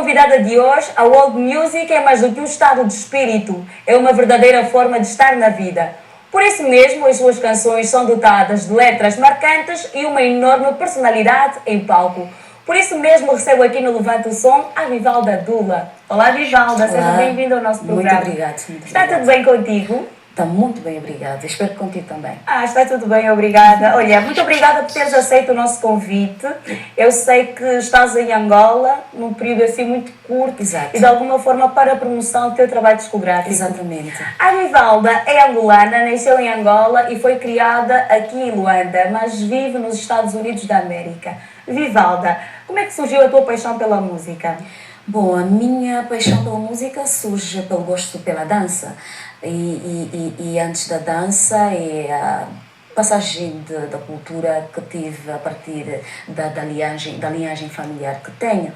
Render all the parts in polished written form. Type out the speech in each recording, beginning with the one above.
convidada de hoje, a World Music é mais do que um estado de espírito, é uma verdadeira forma de estar na vida. Por isso mesmo, as suas canções são dotadas de letras marcantes e uma enorme personalidade em palco. Por isso mesmo, recebo aqui no Levante o Som a Vivalda Dula. Olá, Vivalda, seja bem-vinda ao nosso programa. Muito obrigada. Está tudo bem contigo? Está muito bem, obrigada. Espero que contigo também. Está tudo bem, obrigada. Olha, muito obrigada por teres aceito o nosso convite. Eu sei que estás em Angola, num período assim muito curto. Exato. E de alguma forma para a promoção do teu trabalho discográfico. Exatamente. A Vivalda é angolana, nasceu em Angola e foi criada aqui em Luanda, mas vive nos Estados Unidos da América. Vivalda, como é que surgiu a tua paixão pela música? Bom, a minha paixão pela música surge pelo gosto pela dança. E antes da dança é a passagem da cultura que tive a partir da linhagem familiar que tenho.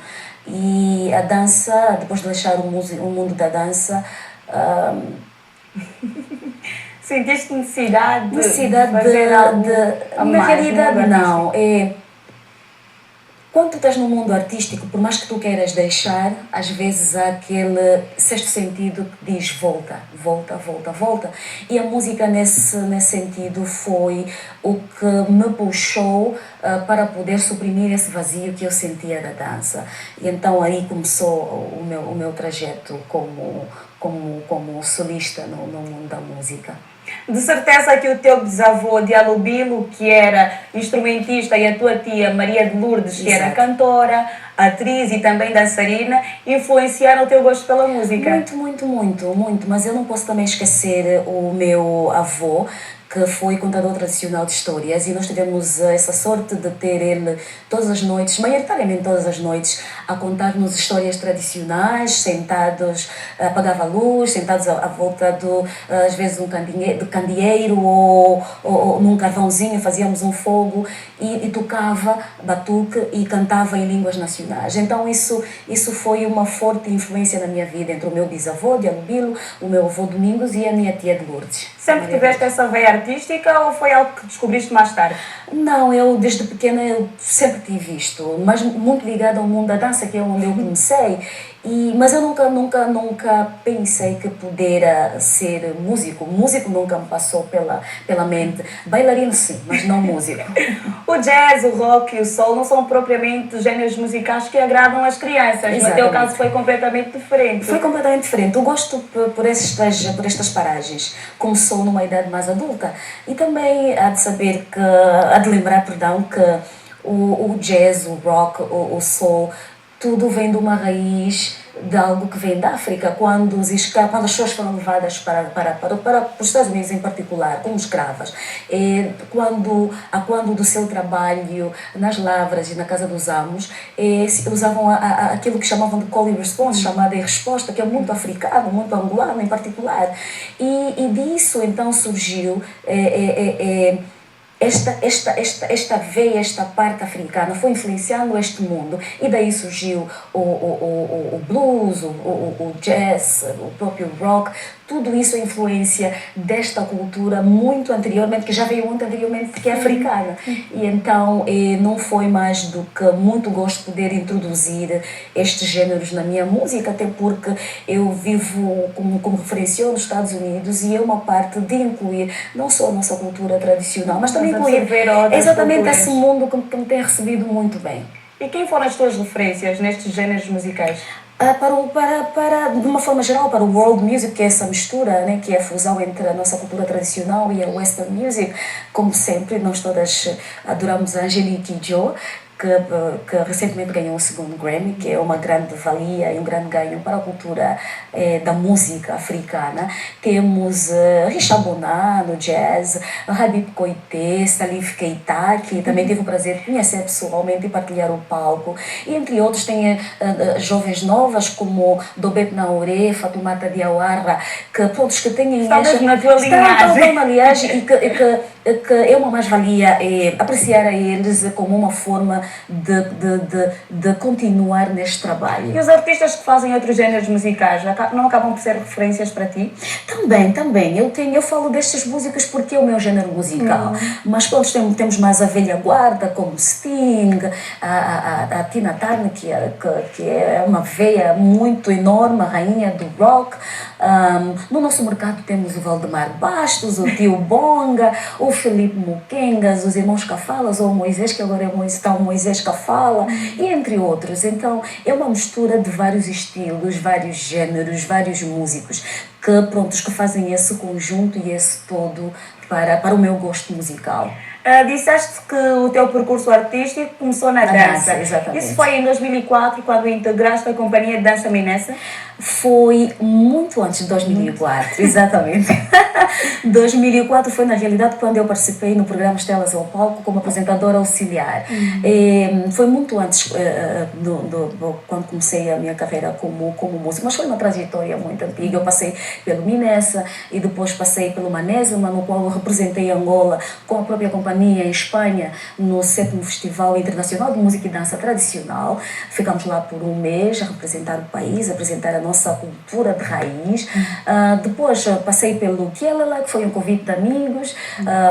E a dança, depois de deixar o mundo da dança... Sentiste necessidade de fazer algo na realidade não. Quando tu estás no mundo artístico, por mais que tu queiras deixar, às vezes há aquele sexto sentido que diz volta, volta, volta, volta. E a música nesse sentido foi o que me puxou para poder suprimir esse vazio que eu sentia da dança. E então aí começou o meu trajeto como solista no mundo da música. De certeza que o teu bisavô Dialobilo, que era instrumentista, e a tua tia Maria de Lourdes, que era cantora, atriz e também dançarina, influenciaram o teu gosto pela música. Muito, muito, muito, muito. Mas eu não posso também esquecer o meu avô, que foi contador tradicional de histórias, e nós tivemos essa sorte de ter ele todas as noites, maioritariamente todas as noites, a contar-nos histórias tradicionais, sentados, apagava a luz, sentados à volta às vezes um candeeiro ou num carvãozinho, fazíamos um fogo e tocava batuque e cantava em línguas nacionais. Então isso foi uma forte influência na minha vida, entre o meu bisavô, Dialobilo, o meu avô Domingos e a minha tia de Lourdes. Sempre tiveste essa veia artística ou foi algo que descobriste mais tarde? Não, eu desde pequena eu sempre tive isto, mas muito ligada ao mundo da dança, que é onde eu comecei. Mas eu nunca pensei que pudera ser músico. Músico nunca me passou pela mente. Bailarino sim, mas não músico. O jazz, o rock e o soul não são propriamente gêneros musicais que agradam as crianças. Exatamente. No teu caso foi completamente diferente. Foi completamente diferente. Eu gosto por estas paragens. Começou numa idade mais adulta. E também há de lembrar que o jazz, o rock, o soul, tudo vem de uma raiz de algo que vem da África, quando as pessoas foram levadas para os Estados Unidos em particular, como escravas, quando do seu trabalho nas lavras e na casa dos amos, usavam aquilo que chamavam de call and response, chamada em resposta, que é muito africano, muito angolano em particular. E disso então surgiu esta veia, esta parte africana foi influenciando este mundo, e daí surgiu o blues, o jazz, o próprio rock. Tudo isso é influência desta cultura muito anteriormente, que já veio muito anteriormente, que é africana. E então não foi mais do que muito gosto poder introduzir estes géneros na minha música, até porque eu vivo, como referenciou, nos Estados Unidos, e é uma parte de incluir não só a nossa cultura tradicional, mas também incluir exatamente esse mundo que me tem recebido muito bem. E quem foram as tuas referências nestes géneros musicais? De uma forma geral, para o world music, que é essa mistura, né, que é a fusão entre a nossa cultura tradicional e a western music. Como sempre, nós todas adoramos a Angelique Kidjo, que recentemente ganhou o segundo Grammy, que é uma grande valia e um grande ganho para a cultura da música africana. Temos Richard Bonan no jazz, Habib Koité, Salif Keita, que também tive o prazer de conhecer pessoalmente e partilhar o palco. E entre outros tem jovens novas como Dobet Naoré, Fatoumata Diawara, que têm na tua linhagem e que é uma mais-valia apreciar a eles como uma forma de continuar neste trabalho. E os artistas que fazem outros géneros musicais não acabam por ser referências para ti? Também. Eu falo destes músicos porque é o meu género musical. Mas pronto, temos mais a velha guarda, como Sting, a Tina Turner, que é uma veia muito enorme, a rainha do rock. No nosso mercado temos o Valdemar Bastos, o Tio Bonga, o Felipe Muquengas, os irmãos Cafalas, ou o Moisés, que agora está o Moisés Cafala, e entre outros. Então, é uma mistura de vários estilos, vários géneros, vários músicos, que fazem esse conjunto e esse todo para o meu gosto musical. Disseste que o teu percurso artístico começou na dança. Exatamente. Isso foi em 2004, quando integraste a companhia de dança Minessa? Foi muito antes de 2004, exatamente. 2004 foi, na realidade, quando eu participei no programa Estelas ao Palco como apresentadora auxiliar. Foi muito antes, quando comecei a minha carreira como música, mas foi uma trajetória muito antiga. Eu passei pelo Minessa e depois passei pelo Manésima, no qual eu representei Angola com a própria companhia em Espanha, no 7º Festival Internacional de Música e Dança Tradicional. Ficamos lá por um mês a representar o país, a apresentar a nossa cultura de raiz. Depois passei pelo Kielela, que foi um convite de amigos,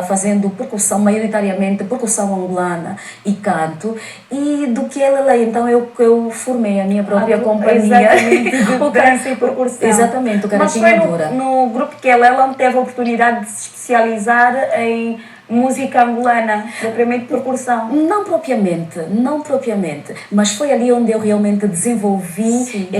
fazendo percussão, maioritariamente percussão angolana e canto. E do Kielela, então, eu formei a minha própria companhia. Exatamente, de dança e percussão. Exatamente, o Carapinha Mas foi Dura. no grupo Kielela onde teve a oportunidade de se especializar em música angolana, propriamente percussão? Não propriamente, mas foi ali onde eu realmente desenvolvi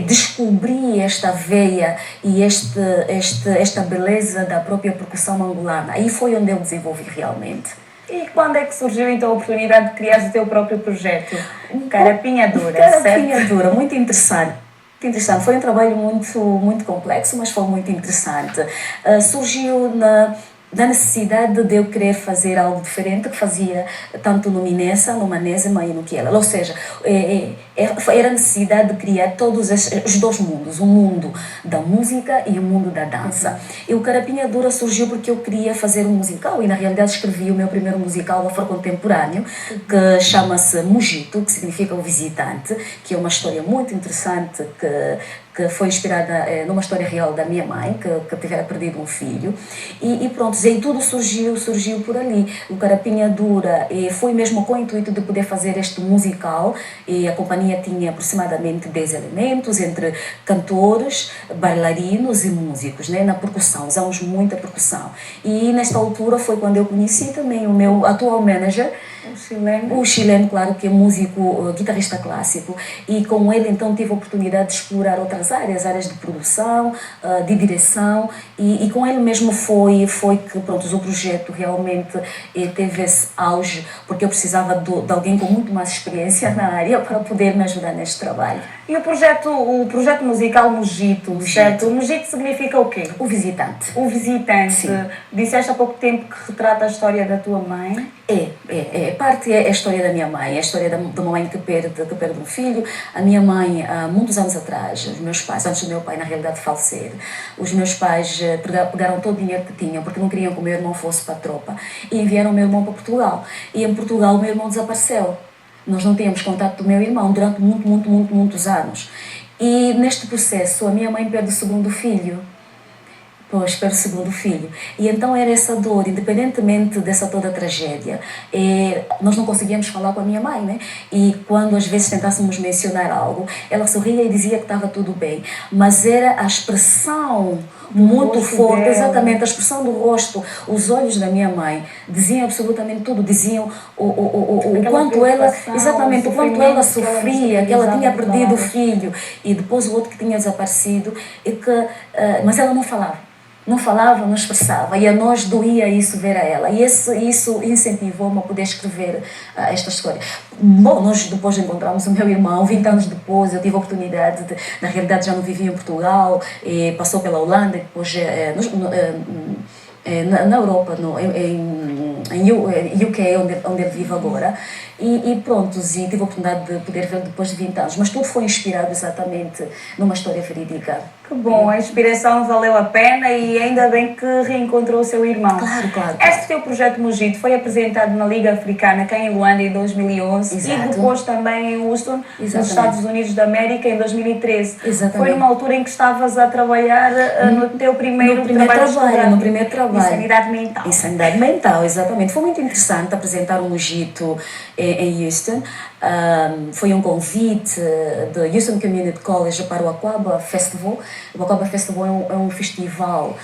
descobri esta veia e esta beleza da própria percussão angolana. Aí foi onde eu desenvolvi realmente. E quando é que surgiu então a oportunidade de criar o teu próprio projeto? Carapinha Dura, Carapinha Dura, muito interessante. Foi um trabalho muito complexo, mas foi muito interessante. Surgiu da necessidade de eu querer fazer algo diferente que fazia tanto no Minessa, no Manésima e no Kielela. Ou seja, era a necessidade de criar todos os dois mundos, o mundo da música e o mundo da dança. E o Carapinha Dura surgiu porque eu queria fazer um musical e na realidade escrevi o meu primeiro musical afrocontemporâneo, que chama-se Mujito, que significa o visitante, que é uma história muito interessante que foi inspirada numa história real da minha mãe, que tivera perdido um filho. E pronto, e tudo surgiu por ali. O Carapinha Dura foi mesmo com o intuito de poder fazer este musical, e a companhia tinha aproximadamente 10 elementos, entre cantores, bailarinos e músicos, né? Na percussão, usamos muita percussão. E nesta altura foi quando eu conheci também o meu atual manager, o chileno, claro, que é músico, guitarrista clássico, e com ele então tive a oportunidade de explorar outras áreas de produção, de direção, e com ele mesmo foi que pronto, o projeto realmente teve esse auge, porque eu precisava de alguém com muito mais experiência na área para poder me ajudar neste trabalho. E o projeto musical Mujito, certo? O Mujito significa o quê? O visitante. O visitante. Sim. Disseste há pouco tempo que retrata a história da tua mãe. Parte é a história da minha mãe, é a história de uma mãe que perde um filho. A minha mãe, há muitos anos atrás, os meus pais, antes do meu pai na realidade falecer, os meus pais pegaram todo o dinheiro que tinham, porque não queriam que o meu irmão fosse para a tropa, e enviaram o meu irmão para Portugal. E em Portugal o meu irmão desapareceu. Nós não tínhamos contato do meu irmão durante muitos anos. E neste processo a minha mãe perde o segundo filho. Perde o segundo filho. E então era essa dor, independentemente dessa toda tragédia. Nós não conseguíamos falar com a minha mãe, né? E quando às vezes tentássemos mencionar algo, ela sorria e dizia que estava tudo bem. Mas era a expressão muito forte, dela. Exatamente, a expressão do rosto, os olhos da minha mãe diziam absolutamente tudo, diziam o quanto ela, exatamente, o quanto ela sofria, que ela tinha perdido o filho e depois o outro que tinha desaparecido, mas ela não falava. Não expressava, e a nós doía isso ver a ela, e isso incentivou-me a poder escrever esta história. Bom, nós depois encontramos o meu irmão, 20 anos depois, eu tive a oportunidade na realidade já não vivia em Portugal, passou pela Holanda, depois na Europa, UK, onde ele vive agora. E pronto, e tive a oportunidade de poder ver depois de 20 anos. Mas tudo foi inspirado exatamente numa história verídica. Que bom, a inspiração valeu a pena e ainda bem que reencontrou o seu irmão. Claro. Este teu projeto Mojito foi apresentado na Liga Africana, cá em Luanda, em 2011. Exato. E depois também em Houston, nos Exatamente. Estados Unidos da América, em 2013. Exatamente. Foi numa altura em que estavas a trabalhar no teu primeiro trabalho. No primeiro trabalho. Insanidade mental. Insanidade mental, exatamente. Foi muito interessante apresentar o Mojito em Houston. Foi um convite do Houston Community College para o Aquaba Festival. O Aquaba Festival é um festival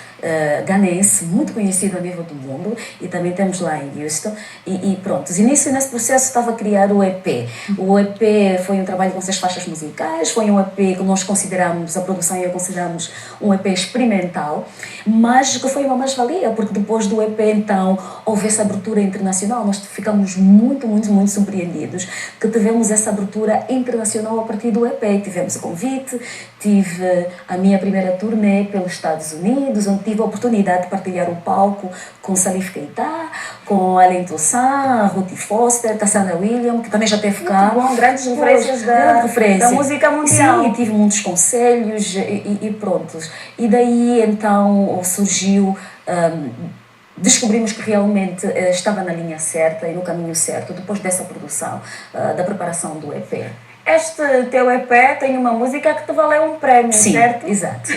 ganense muito conhecido a nível do mundo e também temos lá em Houston. E pronto, nesse processo estava a criar o EP. O EP foi um trabalho com 6 faixas musicais, foi um EP que nós consideramos, a produção e eu consideramos um EP experimental, mas que foi uma mais-valia, porque depois do EP então houve essa abertura internacional. Nós ficamos muito surpreendidos que tivemos essa abertura internacional a partir do EP. Tivemos o convite, tive a minha primeira turnê pelos Estados Unidos, onde tive a oportunidade de partilhar o palco com Salif Keita, com Alain Toussaint, Ruthie Foster, Tassana William, que também já teve cá. Muito bom, grandes referências da música mundial. Sim, tive muitos conselhos e prontos. E daí então surgiu... descobrimos que realmente estava na linha certa e no caminho certo depois dessa produção, da preparação do EP. Este teu EP tem uma música que te valeu um prémio, sim, certo? Exato.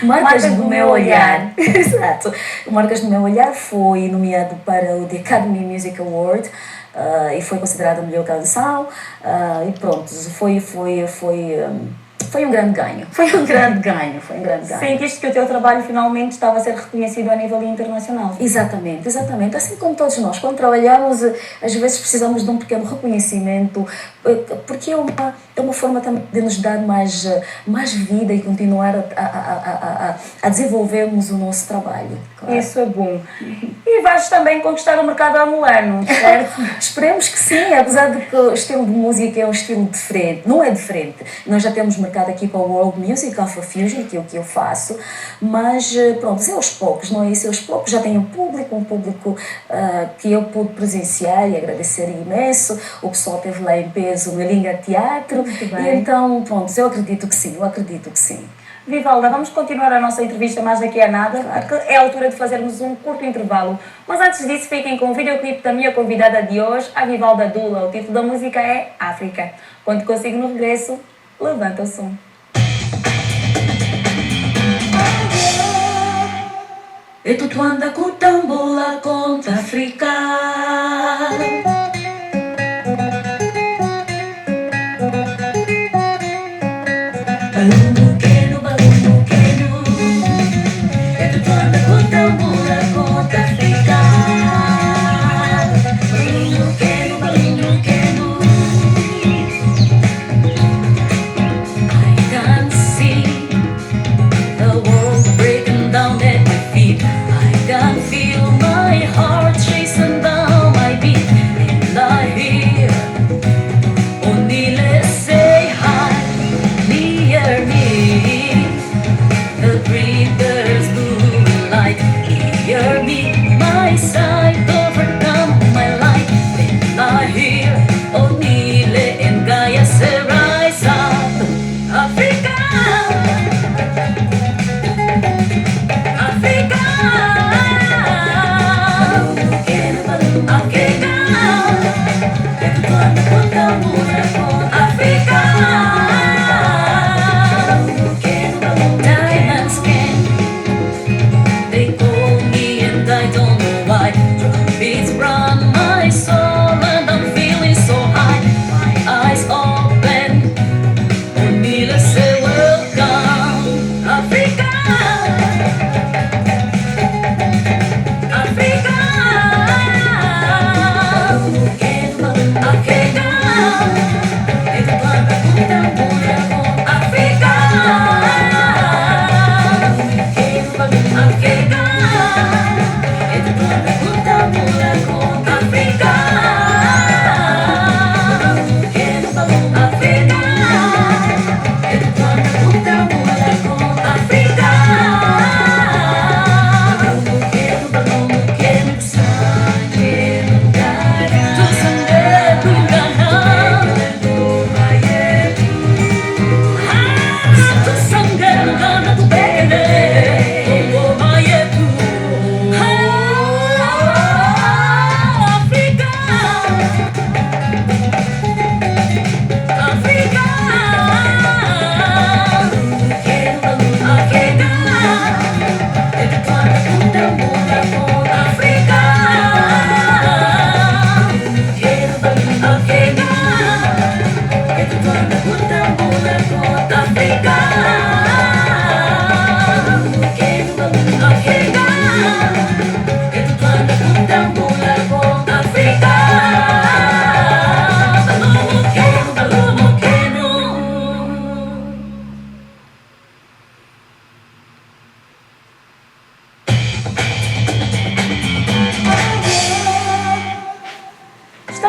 Marcas do meu olhar. Exato. Marcas do meu olhar foi nomeado para o The Academy Music Award e foi considerada a melhor canção e pronto, foi um grande ganho. Sentiste que o teu trabalho finalmente estava a ser reconhecido a nível internacional? Exatamente. Assim como todos nós, quando trabalhamos, às vezes precisamos de um pequeno reconhecimento, porque é uma forma também de nos dar mais vida e continuar a desenvolvermos o nosso trabalho. Claro. Isso é bom. E vais também conquistar o mercado angolano, certo? Esperemos que sim, apesar de que o estilo de música é um estilo diferente. Não é diferente. Nós já temos mercado aqui para o World Music, Afrofusion, que é o que eu faço, mas pronto, é aos poucos, não é isso? É aos poucos, já tenho um público que eu pude presenciar e agradecer imenso. O pessoal esteve lá em peso no Elinga Teatro, e então, pronto, eu acredito que sim. Vivalda, vamos continuar a nossa entrevista mais daqui a nada, porque é a altura de fazermos um curto intervalo. Mas antes disso, fiquem com o videoclipe da minha convidada de hoje, a Vivalda Dula. O título da música é África. Quando consigo no regresso, levanta o som. E tu anda com tambola contra África.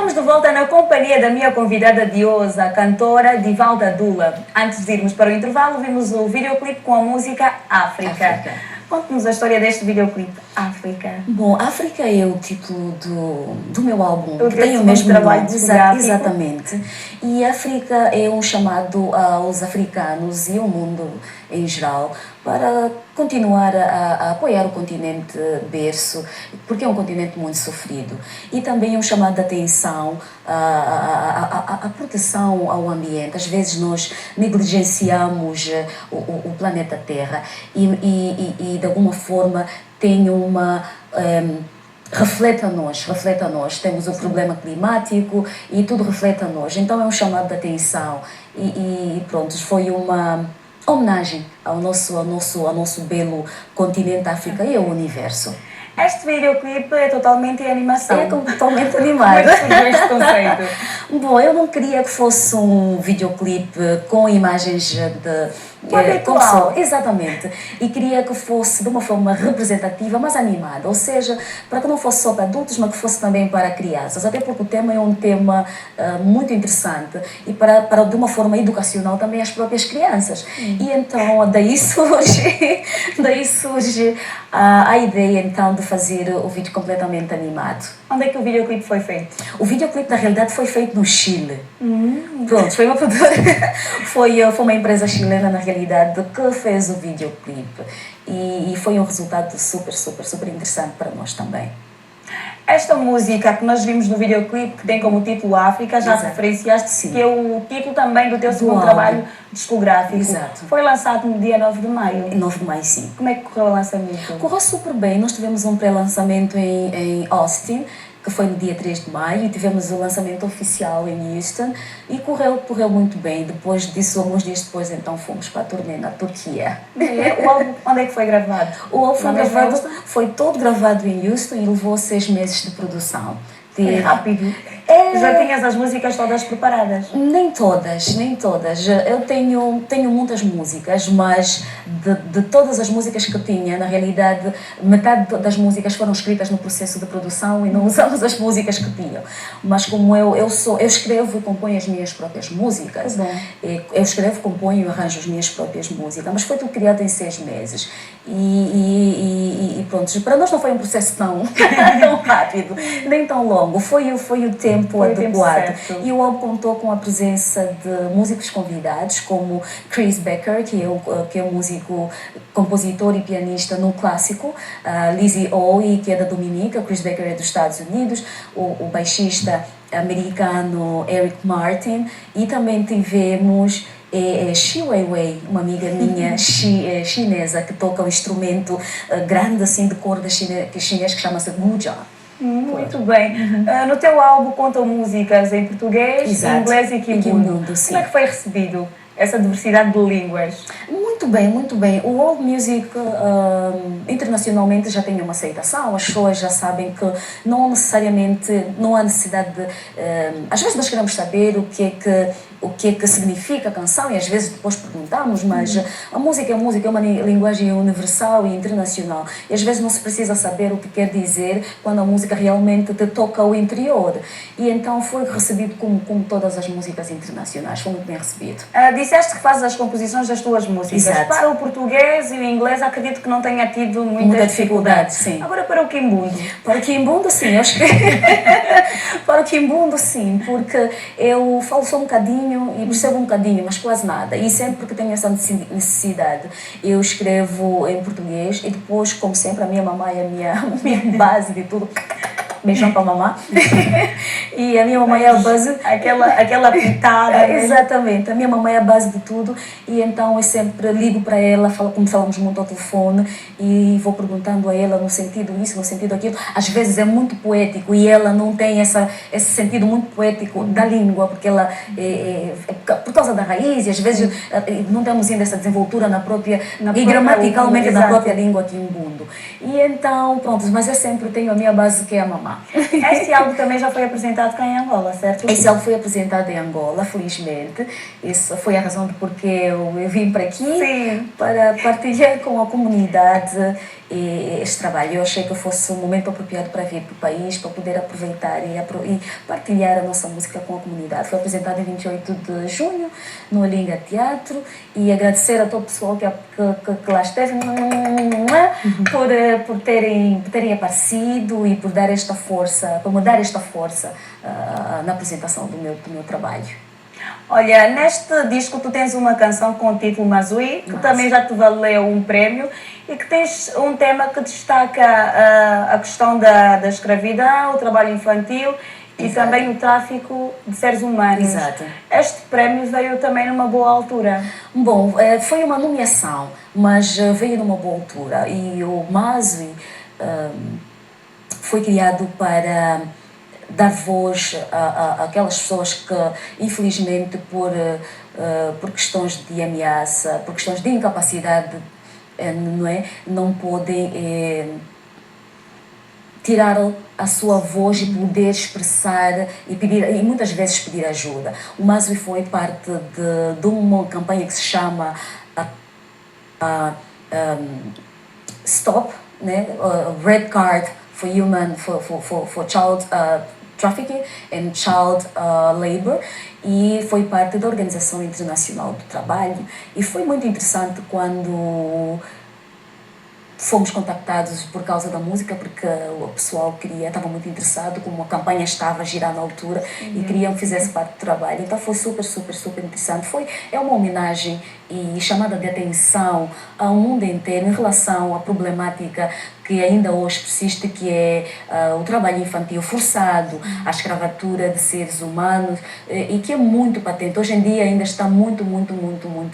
Estamos de volta na companhia da minha convidada de hoje, a cantora Divalda Dula. Antes de irmos para o intervalo, vimos o videoclipe com a música África. Conte-nos a história deste videoclipe, África. Bom, África é o título do meu álbum, que tem o mesmo trabalho nome. Exatamente. E África é um chamado aos africanos e ao mundo em geral para continuar a apoiar o continente berço, porque é um continente muito sofrido. E também é um chamado de atenção à proteção ao ambiente. Às vezes nós negligenciamos o planeta Terra e de alguma forma tem uma... reflete a nós, temos o problema climático e tudo reflete a nós, então é um chamado de atenção e pronto, foi uma homenagem ao nosso belo continente África e ao universo. Este videoclipe é totalmente em animação. É totalmente animado. Como é que surgiu este conceito? Bom, eu não queria que fosse um videoclipe com imagens habitual. Exatamente. E queria que fosse de uma forma representativa, mas animada. Ou seja, para que não fosse só para adultos, mas que fosse também para crianças. Até porque o tema é um tema muito interessante e para de uma forma educacional também as próprias crianças. E então daí surge a ideia então de fazer o vídeo completamente animado. Onde é que o videoclipe foi feito? O videoclipe na realidade foi feito no Chile. Pronto, foi uma produtora, foi uma empresa chilena na realidade que fez o videoclipe e foi um resultado super interessante para nós também. Esta música que nós vimos no videoclipe, que tem como título África, já referenciaste, sim, que é o título também do teu segundo trabalho discográfico. Exato. Foi lançado no dia 9 de maio. 9 de maio, sim. Como é que correu o lançamento? Correu super bem. Nós tivemos um pré-lançamento em Austin, que foi no dia 3 de maio, e tivemos o lançamento oficial em Houston, e correu muito bem. Depois disso, alguns dias depois, então, fomos para a turnê na Turquia. O álbum, onde é que foi gravado? O álbum foi todo gravado em Houston e levou 6 meses de produção. É rápido. Já tinhas as músicas todas preparadas? Nem todas. Eu tenho muitas músicas, mas de todas as músicas que eu tinha, na realidade, metade das músicas foram escritas no processo de produção e não usamos as músicas que tinham. Mas como eu escrevo e componho as minhas próprias músicas, eu escrevo, componho e arranjo as minhas próprias músicas, mas foi tudo criado em 6 meses. E pronto, para nós não foi um processo tão rápido, nem tão longo, foi o tempo adequado. E o álbum contou com a presença de músicos convidados, como Chris Becker, que é um músico, compositor e pianista no clássico, Lizzie Oye, que é da Dominica, Chris Becker é dos Estados Unidos, o baixista americano Eric Martin, e também tivemos Xi Weiwei, uma amiga minha chinesa que toca um instrumento grande assim de corda chinês que chama-se guzheng. Muito bem. No teu álbum contam músicas em português, Exato, inglês e quimbundo. sim. Como é que foi recebido essa diversidade de línguas? Muito bem. O world music internacionalmente já tem uma aceitação, as pessoas já sabem que não há necessidade de... às vezes nós queremos saber o que é que significa a canção e às vezes depois perguntamos, mas a música é uma linguagem universal e internacional e às vezes não se precisa saber o que quer dizer quando a música realmente te toca o interior. E então foi recebido como todas as músicas internacionais, foi muito bem recebido. Disseste que fazes as composições das tuas músicas. Exato. Para o português e o inglês acredito que não tenha tido muita dificuldade. Sim. Agora para o quimbundo. Para o quimbundo, sim, eu escrevo. Para o quimbundo, sim, porque eu falo só um bocadinho e percebo um bocadinho, mas quase nada. E sempre que tenho essa necessidade, eu escrevo em português e depois, como sempre, a minha mamãe é a minha base de tudo. Beijão para a mamãe. E a minha mamãe é a base... Aquela pitada. Exatamente. A minha mamãe é a base de tudo. E então eu sempre ligo para ela, como falamos muito ao telefone, e vou perguntando a ela no sentido isso, no sentido aquilo. Às vezes é muito poético e ela não tem esse sentido muito poético da língua, porque ela por causa da raiz, e às vezes não temos ainda essa desenvoltura e gramaticalmente na própria língua quimbundo. E então, pronto, mas eu sempre tenho a minha base que é a mamãe. Este álbum também já foi apresentado cá em Angola, certo? Esse álbum foi apresentado em Angola, felizmente. Isso foi a razão de porque eu vim para aqui. Sim. Para partilhar com a comunidade este trabalho. Eu achei que fosse um momento apropriado para vir para o país, para poder aproveitar e partilhar a nossa música com a comunidade. Foi apresentado em 28 de junho no Olinga Teatro, e agradecer a todo o pessoal que lá esteve por terem aparecido e por dar esta força, por me dar esta força na apresentação do meu trabalho. Olha, neste disco tu tens uma canção com o título Mazui, que também já te valeu um prémio, e que tens um tema que destaca a questão da escravidão, o trabalho infantil e também o tráfico de seres humanos. Exato. Este prémio veio também numa boa altura. Bom, foi uma nomeação, mas veio numa boa altura, e o Mazui foi criado para dar voz àquelas pessoas que, infelizmente, por questões de ameaça, por questões de incapacidade, não podem tirar a sua voz e poder expressar e muitas vezes pedir ajuda. O Mazui foi parte de uma campanha que se chama Stop, Red Card for Child Trafficking and Child Labor, e foi parte da Organização Internacional do Trabalho. E foi muito interessante quando fomos contactados por causa da música, porque o pessoal estava muito interessado, como a campanha estava a girar na altura, e queriam que fizesse parte do trabalho. Então foi super interessante. É uma homenagem e chamada de atenção ao mundo inteiro em relação à problemática que ainda hoje persiste, que é o trabalho infantil forçado, a escravatura de seres humanos, e que é muito patente. Hoje em dia ainda está muito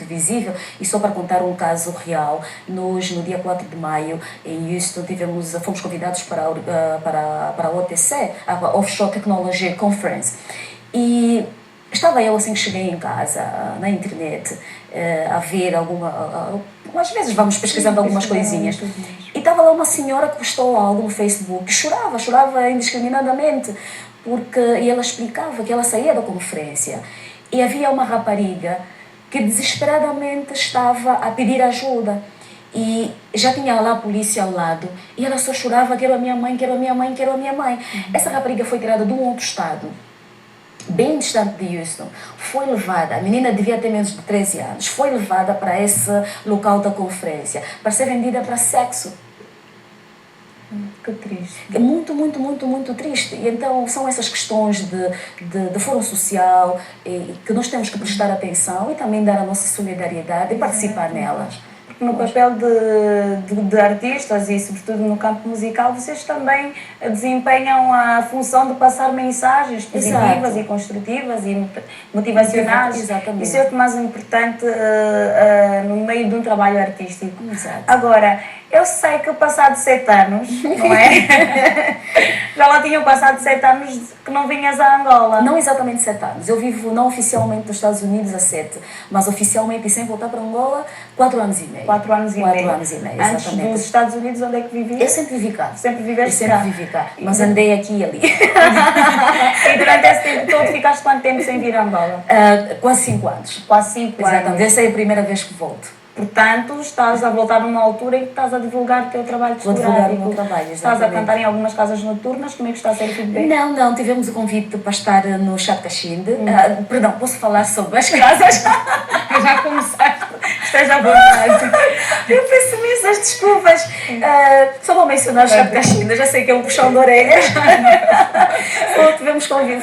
visível. E só para contar um caso real, nós no dia 4 de maio em Houston fomos convidados para a OTC, a Offshore Technology Conference, e estava eu assim que cheguei em casa, na internet, a ver às vezes vamos pesquisando algumas coisinhas, e estava lá uma senhora que postou algo no Facebook, que chorava indiscriminadamente, e ela explicava que ela saía da conferência e havia uma rapariga que desesperadamente estava a pedir ajuda, e já tinha lá a polícia ao lado, e ela só chorava: quero a minha mãe, quero a minha mãe, quero a minha mãe. Essa rapariga foi tirada de um outro estado, bem distante de Houston, foi levada, a menina devia ter menos de 13 anos, foi levada para esse local da conferência para ser vendida para sexo. Que triste. É muito triste. E então são essas questões de fórum social que nós temos que prestar atenção e também dar a nossa solidariedade e participar nelas. No papel de artistas e sobretudo no campo musical, vocês também desempenham a função de passar mensagens positivas e construtivas e motivacionais. Exatamente. Isso é o que mais importante no meio de um trabalho artístico. Exato. Agora, eu sei que passado 7 anos, não é? Já lá tinham passado 7 anos que não vinhas a Angola. Não exatamente 7 anos. Eu vivo não oficialmente nos Estados Unidos há 7, mas oficialmente e sem voltar para Angola, 4 anos e meio. 4 anos e meio. 4 anos e meio, exatamente. Antes dos Estados Unidos, onde é que vivias? Eu sempre vivi cá. Sempre viveste cá? Sempre vivi cá, mas andei aqui e ali. E durante esse tempo todo ficaste quanto tempo sem vir a Angola? Quase 5 anos. Quase 5 anos. Exatamente. Essa é a primeira vez que volto. Portanto, estás a voltar numa altura em que estás a divulgar o teu trabalho discográfico. Vou divulgar o meu trabalho, Estás a exatamente. cantar em algumas casas noturnas, como é que está a ser o feedback? Não, tivemos o convite para estar no Chá de Caxinde. Perdão, posso falar sobre as casas? Já começaste, esteja à vontade. Eu peço imensas desculpas. Só vou mencionar o Chá de Caxinde, já sei que é um puxão de orelhas.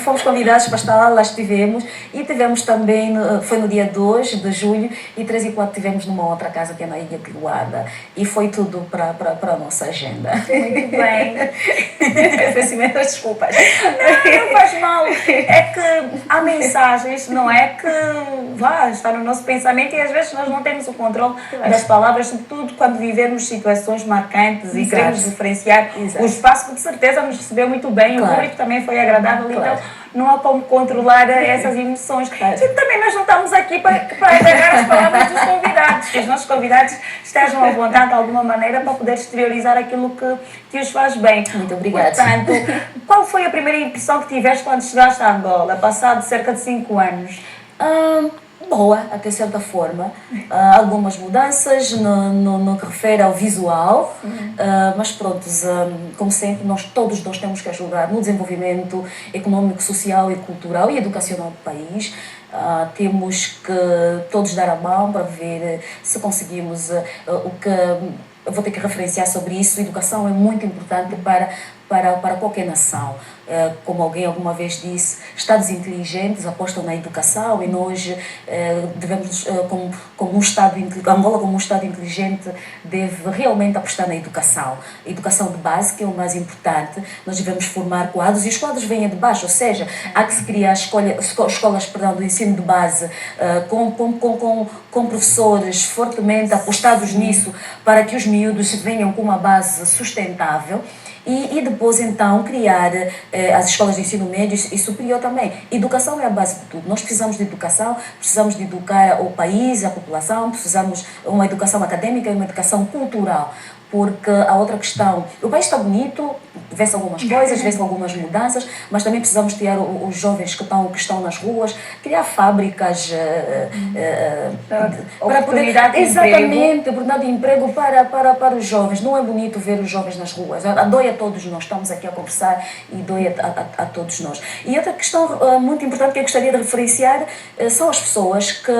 Fomos convidados para estar lá estivemos, e tivemos também, foi no dia 2 de julho, e 3 e 4 tivemos numa outra casa que é na Ilha de Luanda, e foi tudo para a nossa agenda. Muito bem. Peço imensas desculpas. Não faz mal. É que há mensagens, não é? Que está no nosso pensamento, e às vezes nós não temos o controle das palavras, sobretudo quando vivemos situações marcantes e queremos diferenciar o espaço, que de certeza nos recebeu muito bem, o público também foi agradável, então não há como controlar essas emoções. E também nós não estamos aqui para agarrar as palavras dos convidados, que os nossos convidados estejam à vontade de alguma maneira para poder exteriorizar aquilo que os faz bem. Muito obrigada. Portanto, qual foi a primeira impressão que tiveste quando chegaste a Angola, passado cerca de 5 anos? boa, até certa forma. Algumas mudanças no que refere ao visual, mas pronto, como sempre, todos nós temos que ajudar no desenvolvimento econômico, social e cultural e educacional do país. Temos que todos dar a mão para ver se conseguimos o que... Eu vou ter que referenciar sobre isso. Educação é muito importante para qualquer nação. Como alguém alguma vez disse, Estados inteligentes apostam na educação e nós devemos, como um Estado, Angola como um Estado inteligente, deve realmente apostar na educação. A educação de base, que é o mais importante, nós devemos formar quadros e os quadros vêm de baixo, ou seja, há que se criar escolas do ensino de base com professores fortemente apostados nisso para que os miúdos venham com uma base sustentável. E depois, então, criar as escolas de ensino médio e superior também. Educação é a base de tudo. Nós precisamos de educação, precisamos de educar o país, a população, precisamos de uma educação académica e uma educação cultural. Porque a outra questão, o país está bonito, vê-se algumas coisas, vê-se algumas mudanças, mas também precisamos criar os jovens que estão nas ruas, criar fábricas para poder... Exatamente, oportunidade de emprego para os jovens. Não é bonito ver os jovens nas ruas. Dói a todos nós, estamos aqui a conversar e dói a todos nós. E outra questão muito importante que eu gostaria de referenciar são as pessoas que...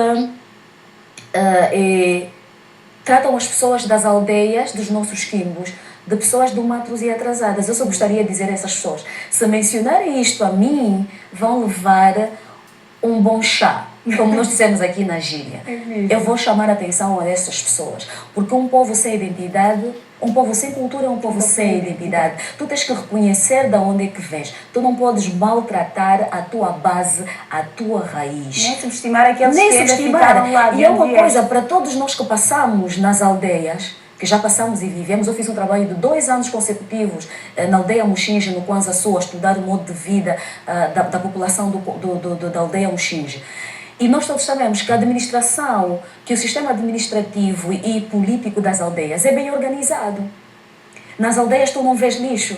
tratam as pessoas das aldeias, dos nossos quimbos, de pessoas do matos e atrasadas. Eu só gostaria de dizer a essas pessoas, se mencionarem isto a mim, vão levar um bom chá, como nós dissemos aqui na gíria. Eu vou chamar a atenção a essas pessoas, porque um povo sem identidade, um povo sem cultura é um povo sem identidade. Tu tens que reconhecer de onde é que vens. Tu não podes maltratar a tua base, a tua raiz. Nem subestimar aqueles que ainda ficaram lá. E é uma coisa, para todos nós que passamos nas aldeias, que já passamos e vivemos, eu fiz um trabalho de 2 anos consecutivos na aldeia Muxinge, no Kwanza Sul, a estudar o modo de vida da população da aldeia Muxinge. E nós todos sabemos que a administração, que o sistema administrativo e político das aldeias é bem organizado. Nas aldeias tu não vês lixo.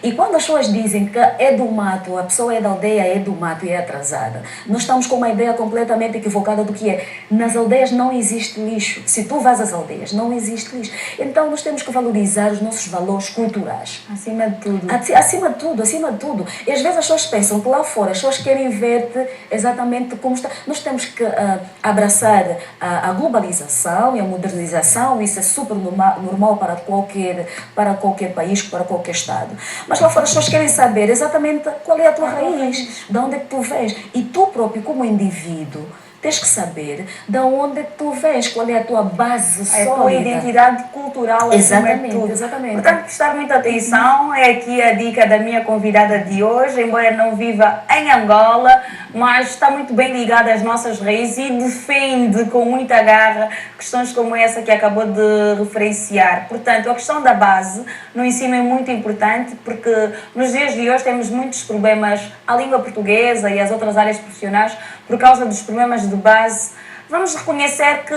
E quando as pessoas dizem que é do mato, a pessoa é da aldeia, é do mato e é atrasada, nós estamos com uma ideia completamente equivocada do que é. Nas aldeias não existe lixo. Se tu vais às aldeias, não existe lixo. Então nós temos que valorizar os nossos valores culturais. Acima de tudo. Acima de tudo, acima de tudo. E às vezes as pessoas pensam que lá fora, as pessoas querem ver-te exatamente como está. Nós temos que abraçar a globalização e a modernização. Isso é super normal para qualquer país, para qualquer Estado. Mas lá fora as pessoas querem saber exatamente qual é a tua raiz, de onde é que tu vens. E tu próprio, como indivíduo, tens que saber de onde é que tu vens, qual é a tua base sólida. A tua identidade cultural, exatamente, tudo. Exatamente. Portanto, prestar muita atenção, é aqui a dica da minha convidada de hoje, embora não viva em Angola, mas está muito bem ligada às nossas raízes e defende com muita garra questões como essa que acabou de referenciar. Portanto, a questão da base no ensino é muito importante, porque nos dias de hoje temos muitos problemas à língua portuguesa e às outras áreas profissionais por causa dos problemas de base. Vamos reconhecer que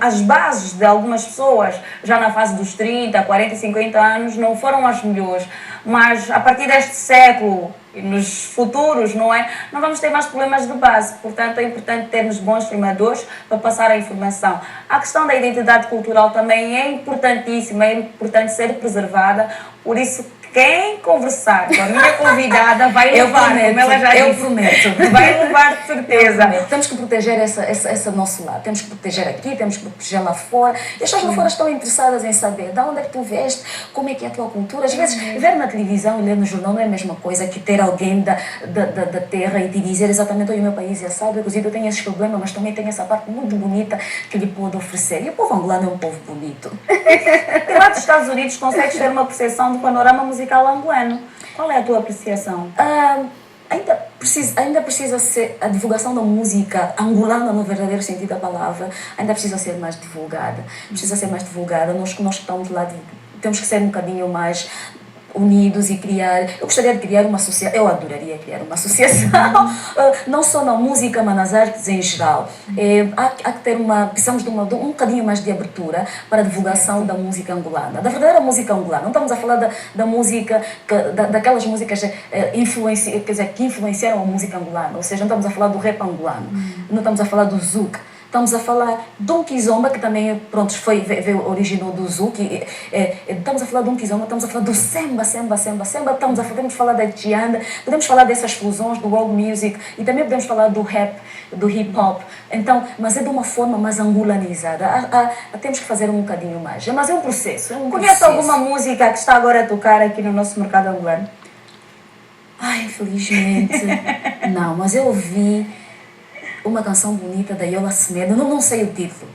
as bases de algumas pessoas, já na fase dos 30, 40 e 50 anos, não foram as melhores. Mas a partir deste século e nos futuros, não é? Não vamos ter mais problemas de base. Portanto, é importante termos bons formadores para passar a informação. A questão da identidade cultural também é importantíssima, é importante ser preservada. Por isso, quem conversar com a minha convidada vai levar, como ela já disse. Eu prometo. Vai levar de certeza. Temos que proteger esse nosso lado. Temos que proteger aqui, temos que proteger lá fora. E as pessoas lá fora estão interessadas em saber de onde é que tu veste, como é que é a tua cultura. Às vezes, ver na televisão e ler no jornal não é a mesma coisa que ter alguém da terra e te dizer exatamente: olha, o meu país é assado, inclusive eu tenho esses problemas, mas também tenho essa parte muito bonita que lhe pode oferecer. E o povo angolano é um povo bonito. E lá dos Estados Unidos consegues ter uma percepção do panorama musical angolano. Qual é a tua apreciação? Ainda precisa ser a divulgação da música angolana no verdadeiro sentido da palavra, ainda precisa ser mais divulgada. Precisa ser mais divulgada. Nós que estamos lá, temos que ser um bocadinho mais unidos e criar. Eu gostaria de criar uma associação, eu adoraria criar uma associação, não só na música, mas nas artes em geral. Há que ter precisamos de um bocadinho mais de abertura para a divulgação da música angolana, da verdadeira música angolana. Não estamos a falar da música, daquelas músicas que influenciaram a música angolana, ou seja, não estamos a falar do rap angolano, não estamos a falar do zouk. Estamos a falar de um kizomba, que também, pronto, originou do zouk. Estamos a falar de um kizomba, estamos a falar do semba. Podemos falar da tianda, podemos falar dessas fusões do world music e também podemos falar do rap, do hip hop. Então, mas é de uma forma mais angolanizada. Temos que fazer um bocadinho mais. Mas é um processo. Conhece alguma música que está agora a tocar aqui no nosso mercado angolano? Ai, infelizmente, não. Mas eu ouvi uma canção bonita da Yola Semedo, não sei o título.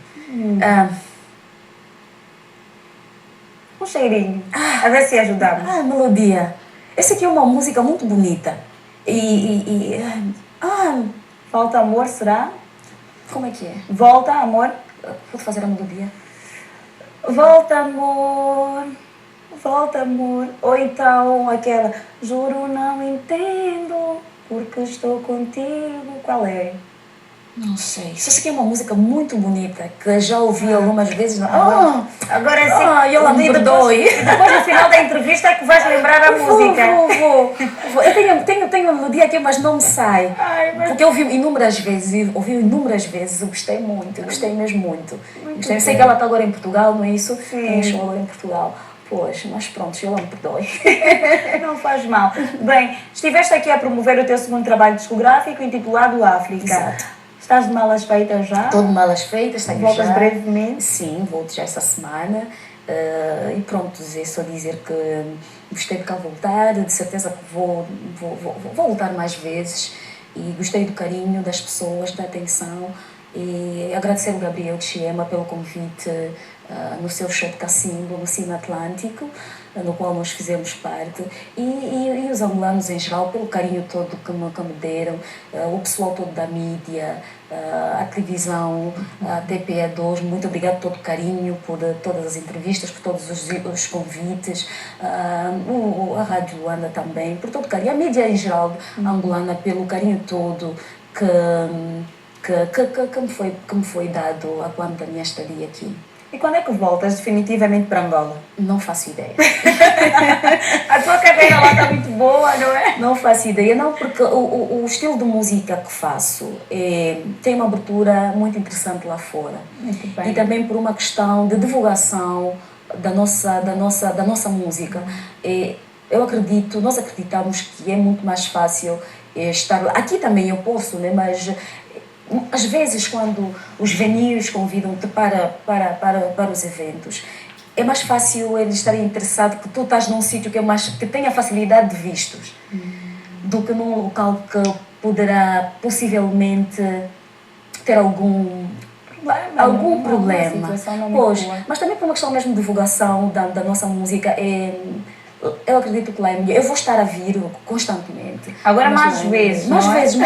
Um cheirinho, a ver se ajudamos. Melodia. Essa aqui é uma música muito bonita. Volta amor, será? Como é que é? Volta amor. Pode fazer a melodia? Volta amor, volta amor. Ou então aquela, juro não entendo, porque estou contigo. Qual é? Não sei. Só sei que é uma música muito bonita, que já ouvi algumas vezes. Agora sim. Yola, me perdoe. Depois no final da entrevista é que vais lembrar a música. Vou. Eu tenho a melodia aqui, mas não me sai. Porque eu ouvi inúmeras vezes, eu gostei muito, eu gostei mesmo muito. Eu sei que ela está agora em Portugal, não é isso? Sim. Estou agora em Portugal. Pois, mas pronto, Yola, me perdoe. Não faz mal. Bem, estiveste aqui a promover o teu segundo trabalho discográfico intitulado África. Exato. Estás de malas feitas já? Estou de malas feitas, tenho Voltas já. brevemente? Sim, volto já essa semana. E pronto, é só dizer que gostei de cá voltar, de certeza que vou voltar mais vezes. E gostei do carinho das pessoas, da atenção. E agradecer ao Gabriel Chiema pelo convite no seu show de Cacimbo, no Cine Atlântico, no qual nós fizemos parte, e os angolanos em geral pelo carinho todo que me deram, o pessoal todo da mídia, a televisão, a TPE2, muito obrigado por todo o carinho, por todas as entrevistas, por todos os convites, a Rádio Luanda também, por todo o carinho, a mídia em geral angolana pelo carinho todo que me foi dado a quando da minha estadia aqui. E quando é que voltas definitivamente para Angola? Não faço ideia. A tua carreira lá está muito boa, não é? Não faço ideia, não, porque o estilo de música que faço tem uma abertura muito interessante lá fora. Muito bem. E também por uma questão de divulgação da nossa música. Nós acreditamos que é muito mais fácil estar lá. Aqui também eu posso, né, mas às vezes, quando os venues convidam-te para os eventos, é mais fácil eles estarem interessados que tu estás num sítio que tenha facilidade de vistos do que num local que poderá possivelmente ter algum problema. Pois, mas também por uma questão mesmo de divulgação da nossa música, eu acredito que lá é melhor. Eu vou estar a vir constantemente. Agora mais vezes, mais não é? vezes,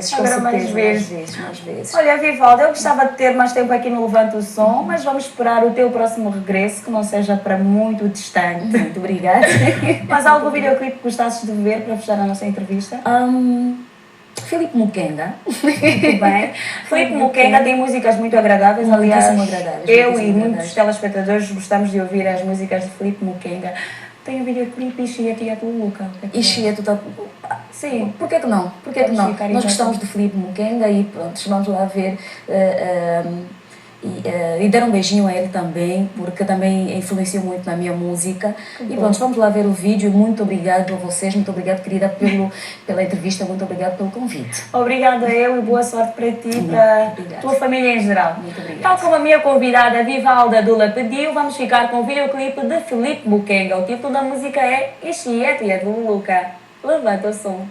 com Agora certeza, mais vezes. mais vezes. Olha, Vivaldo, eu gostava de ter mais tempo aqui no Levanta o Som, mas vamos esperar o teu próximo regresso, que não seja para muito distante. Muito obrigada. Mas há algum videoclipe que gostasses de ver para fechar a nossa entrevista? Filipe Mukenga. Muito bem. Filipe Mukenga tem músicas muito agradáveis, aliás. Eu e muitos telespectadores gostamos de ouvir as músicas de Filipe Mukenga. Tem o videoclipe Ixieto e a Luca. Ixieto está... Sim. Por que não? Nós gostamos de Filipe Mukenga e pronto, vamos lá ver. E dar um beijinho a ele também, porque também influenciou muito na minha música. E pronto, vamos lá ver o vídeo. Muito obrigado a vocês, muito obrigado, querida, pela entrevista, muito obrigado pelo convite. Obrigada eu e boa sorte para ti e para a tua família em geral. Muito obrigada. Tal como a minha convidada Vivalda Dula pediu, vamos ficar com o videoclipe de Filipe Mukenga. O título da música é Ixieto e a Luca. Levanta o som.